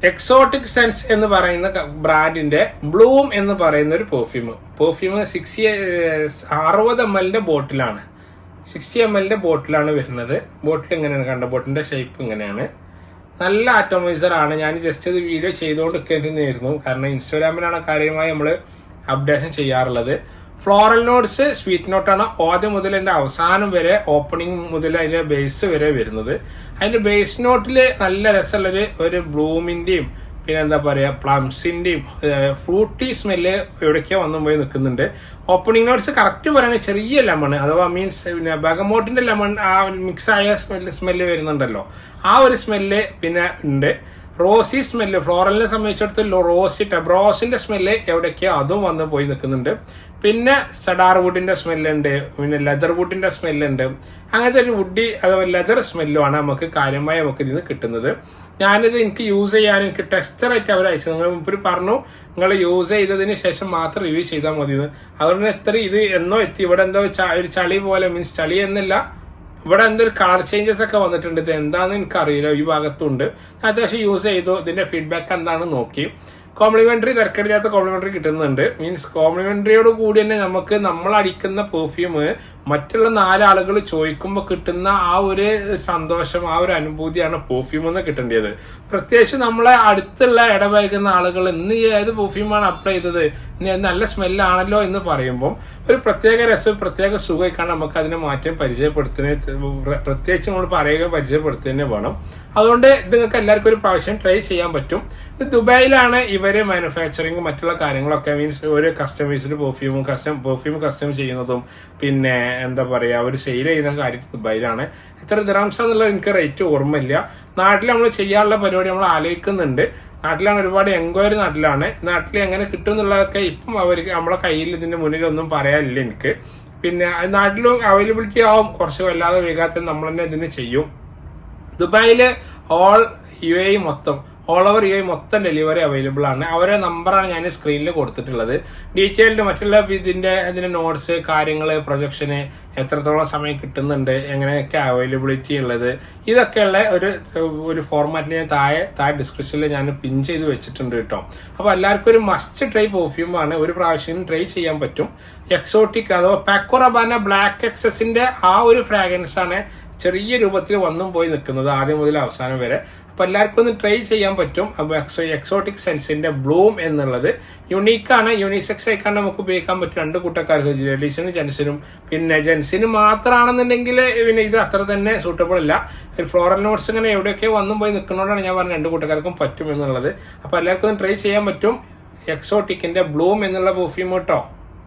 Exotic sense എന്ന് പറയുന്ന ബ്രാൻഡിന്റെ ബ്ലൂം എന്ന് പറയുന്ന ഒരു പെർഫ്യൂം 60 ml ബോട്ടിലാണ്. 60 ml ബോട്ടിലാണ് വരുന്നത്. ബോട്ടിൽ ഇങ്ങനെയാണ് കണ്ട, ബോട്ടിന്റെ ഷേപ്പ് ഇങ്ങനെയാണ്. നല്ല ആറ്റോമൈസർ ആണ്. ഞാൻ ജസ്റ്റ് ഇത് വീഡിയോ ചെയ്തുകൊണ്ടിരിക്കുന്നതായിരുന്നു, കാരണം ഇൻസ്റ്റാഗ്രാമിലാണ് കാര്യമായി നമ്മൾ അപ്ഡേഷൻ ചെയ്യാറുള്ളത്. ഫ്ലോറൽ നോട്ട്സ് സ്വീറ്റ് നോട്ടാണ് ആദ്യം മുതൽ എൻ്റെ അവസാനം വരെ, ഓപ്പണിംഗ് മുതൽ അതിൻ്റെ ബേസ് വരെ വരുന്നത്. അതിൻ്റെ ബേസ് നോട്ടിൽ നല്ല രസമുള്ളൊരു ഒരു ബ്ലൂമിൻ്റെയും പിന്നെ എന്താ പറയുക പ്ലംസിൻ്റെയും ഫ്രൂട്ടി സ്മെല്ല് എവിടേക്കോ വന്നു പോയി നിൽക്കുന്നുണ്ട്. ഓപ്പണിംഗ് നോട്ട്സ് കറക്റ്റ് പറയുകയാണെങ്കിൽ ചെറിയ ലെമൺ, അഥവാ മീൻസ് പിന്നെ ബഗമോട്ടിൻ്റെ ലെമൺ ആ മിക്സായ സ്മെല്ല് വരുന്നുണ്ടല്ലോ, ആ ഒരു സ്മെല്ല് പിന്നെ ഉണ്ട്. റോസി സ്മെല്ല്, ഫ്ലോറലിനെ സംബന്ധിച്ചിടത്തോളം റോസി ടെബ്രോസിന്റെ സ്മെല്ല് എവിടേക്കോ അതും വന്ന് പോയി നിൽക്കുന്നുണ്ട്. പിന്നെ സഡാർ വുഡിന്റെ സ്മെല്ലുണ്ട്, പിന്നെ ലെതർ വുഡിന്റെ സ്മെല്ലുണ്ട്. അങ്ങനത്തെ ഒരു വുഡി അഥവാ ലെതർ സ്മെല്ലുമാണ് നമുക്ക് കാര്യമായി നമുക്ക് ഇതിൽ നിന്ന് കിട്ടുന്നത്. ഞാനിത് എനിക്ക് യൂസ് ചെയ്യാൻ എനിക്ക് ടെസ്റ്ററായിട്ട് അവർ അയച്ചത്. നിങ്ങൾ മുമ്പ് പറഞ്ഞു നിങ്ങൾ യൂസ് ചെയ്തതിന് ശേഷം മാത്രം റിവ്യൂ ചെയ്താൽ മതി. അതുകൊണ്ട് എത്ര ഇത് എന്നോ എത്തി. ഇവിടെ എന്തോ ഒരു ചളി പോലെ, മീൻസ് ചളി എന്നില്ല, ഇവിടെ എന്തൊരു കളർ ചേഞ്ചസ് ഒക്കെ വന്നിട്ടുണ്ട്. ഇത് എന്താണെന്ന് എനിക്കറിയില്ല. ഈ ഭാഗത്തുണ്ട്. അത്യാവശ്യം യൂസ് ചെയ്തു. ഇതിന്റെ ഫീഡ്ബാക്ക് എന്താണെന്ന് നോക്കി. കോംപ്ലിമെന്ററി തിരക്കടില്ലാത്ത കോംപ്ലിമെന്ററി കിട്ടുന്നുണ്ട്. മീൻസ് കോംപ്ലിമെന്ററിയോട് കൂടി തന്നെ നമുക്ക് നമ്മൾ അടിക്കുന്ന പെർഫ്യൂം മറ്റുള്ള 4 ആളുകൾ ചോദിക്കുമ്പോൾ കിട്ടുന്ന ആ ഒരു സന്തോഷം, ആ ഒരു അനുഭൂതിയാണ് പെർഫ്യൂം എന്ന് കിട്ടേണ്ടത്. പ്രത്യേകിച്ച് നമ്മളെ അടുത്തുള്ള ഇടപഴകുന്ന ആളുകൾ ഇന്ന് ഏത് പെർഫ്യൂമാണ് അപ്ലൈ ചെയ്തത്, ഇനി നല്ല സ്മെല്ലാണല്ലോ എന്ന് പറയുമ്പോൾ ഒരു പ്രത്യേക രസം, പ്രത്യേക സുഖമായിക്കാണ് നമുക്ക് അതിനെ മാറ്റം പ്രത്യേകിച്ച് നമ്മൾ പറയുക പരിചയപ്പെടുത്തുന്നതന്നെ വേണം. അതുകൊണ്ട് ഇത് നിങ്ങൾക്ക് എല്ലാവർക്കും ഒരു പ്രാവശ്യം ട്രൈ ചെയ്യാൻ പറ്റും. ഇത് ദുബായിലാണ് ഇവര് മാനുഫാക്ചറിങ് മറ്റുള്ള കാര്യങ്ങളൊക്കെ, മീൻസ് ഒരു കസ്റ്റമൈസ്ഡ് പെർഫ്യൂം കസ്റ്റം ചെയ്യുന്നതും പിന്നെ എന്താ പറയാ അവർ സെയിൽ ചെയ്യുന്ന കാര്യം ദുബായിലാണ്. എത്ര ദിറംസ് എന്നുള്ളത് എനിക്ക് റേറ്റ് ഓർമ്മയില്ല. നാട്ടിൽ നമ്മൾ ചെയ്യാനുള്ള പരിപാടി നമ്മൾ ആലോചിക്കുന്നുണ്ട്. നാട്ടിലാണ് ഒരുപാട് എൻക്വയറി നാട്ടിൽ എങ്ങനെ കിട്ടും എന്നുള്ളതൊക്കെ ഇപ്പം അവർക്ക് നമ്മളെ കയ്യിൽ ഇതിന്റെ മുന്നിലൊന്നും പറയാനില്ല എനിക്ക്. പിന്നെ നാട്ടിലും അവൈലബിലിറ്റി ആവും, കുറച്ച് വല്ലാതെ വേഗത്തിൽ നമ്മൾ തന്നെ ഇതിന് ചെയ്യും. ദുബായില് ഓൾ ഓവർ യു എ മൊത്തം ഡെലിവറി അവൈലബിൾ ആണ്. അവരുടെ നമ്പറാണ് ഞാൻ സ്ക്രീനിൽ കൊടുത്തിട്ടുള്ളത്. ഡീറ്റെയിൽഡ് മറ്റുള്ള ഇതിന്റെ നോട്ട്സ്, കാര്യങ്ങൾ, പ്രൊജക്ഷന് എത്രത്തോളം സമയം കിട്ടുന്നുണ്ട്, എങ്ങനെയൊക്കെ അവൈലബിലിറ്റി ഉള്ളത്, ഇതൊക്കെയുള്ള ഒരു ഫോർമാറ്റിൽ ഞാൻ താഴെ ഡിസ്ക്രിപ്ഷനിൽ ഞാൻ പിൻ ചെയ്ത് വെച്ചിട്ടുണ്ട് കേട്ടോ. അപ്പോൾ എല്ലാവർക്കും ഒരു മസ്റ്റ് ട്രൈ പെർഫ്യൂമാണ്. ഒരു പ്രാവശ്യം ട്രൈ ചെയ്യാൻ പറ്റും. എക്സോട്ടിക് അഥവാ പാക്കോ റബാന ബ്ലാക്ക് എക്സസിന്റെ ആ ഒരു ഫ്രാഗ്രൻസ് ആണ് ചെറിയ രൂപത്തിൽ വന്നും പോയി നിൽക്കുന്നത് ആദ്യം മുതൽ അവസാനം വരെ. അപ്പൊ എല്ലാവർക്കും ഒന്ന് ട്രൈ ചെയ്യാൻ പറ്റും. അപ്പൊ എക്സോട്ടിക് സെൻസിന്റെ ബ്ലൂം എന്നുള്ളത് യുണീക്കാണ്, യൂണിസെക്സ് ആയിക്കാണ്ട് നമുക്ക് ഉപയോഗിക്കാൻ പറ്റും 2 കൂട്ടക്കാർക്ക്, ലേഡീസിനും ജെൻസിനും. പിന്നെ ജെൻസിന് മാത്രമാണെന്നുണ്ടെങ്കിൽ പിന്നെ ഇത് അത്ര തന്നെ സൂട്ടബിൾ അല്ല. ഫ്ലോറൽ നോട്ട്സ് ഇങ്ങനെ എവിടെയൊക്കെ വന്നും പോയി നിൽക്കുന്നതുകൊണ്ടാണ് ഞാൻ പറഞ്ഞത് 2 കൂട്ടക്കാർക്കും പറ്റും എന്നുള്ളത്. അപ്പൊ എല്ലാവർക്കും ഒന്ന് ട്രൈ ചെയ്യാൻ പറ്റും എക്സോട്ടിക്കിന്റെ ബ്ലൂം എന്നുള്ള പെർഫ്യൂം കേട്ടോ.